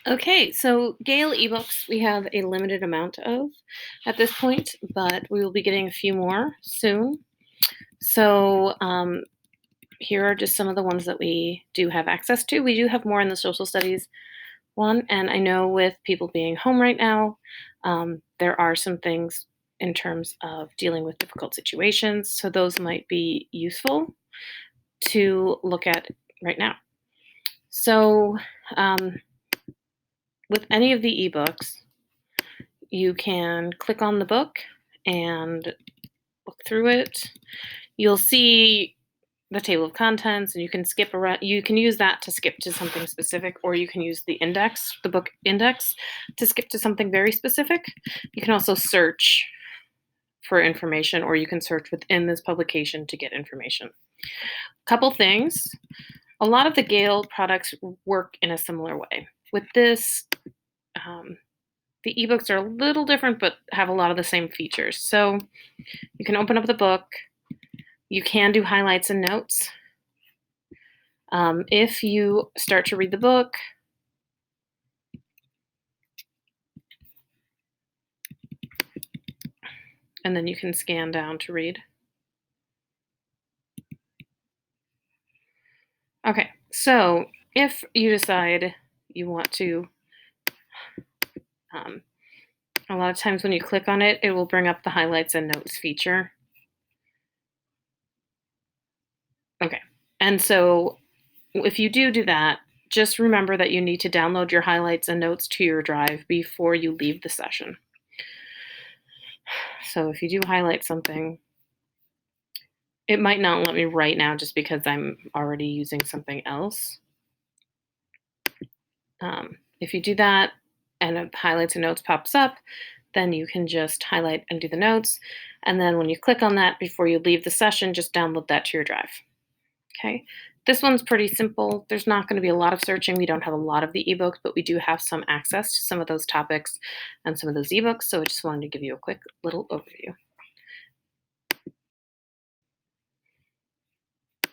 Okay, so Gale Ebooks we have a limited amount of at this point, but we will be getting a few more soon. So here are just some of the ones that we do have access to. We do have more in the social studies one, and I know with people being home right now, there are some things in terms of dealing with difficult situations, so those might be useful to look at right now. So with any of the ebooks, you can click on the book and look through it. You'll see the table of contents and you can skip around. You can use that to skip to something specific, or you can use the index, the book index, to skip to something very specific. You can also search for information, or you can search within this publication to get information. Couple things. A lot of the Gale products work in a similar way. With this, the ebooks are a little different, but have a lot of the same features. So you can open up the book. You can do highlights and notes. If you start to read the book, and then you can scan down to read. Okay, so if you decide you want to, a lot of times when you click on it, it will bring up the highlights and notes feature. Okay, and so if you do that, just remember that you need to download your highlights and notes to your drive before you leave the session. So if you do highlight something, it might not let me right now just because I'm already using something else. If you do that and highlights and notes pops up, then you can just highlight and do the notes. And then when you click on that before you leave the session, just download that to your drive. Okay, this one's pretty simple. There's not going to be a lot of searching. We don't have a lot of the ebooks, but we do have some access to some of those topics and some of those ebooks. So I just wanted to give you a quick little overview.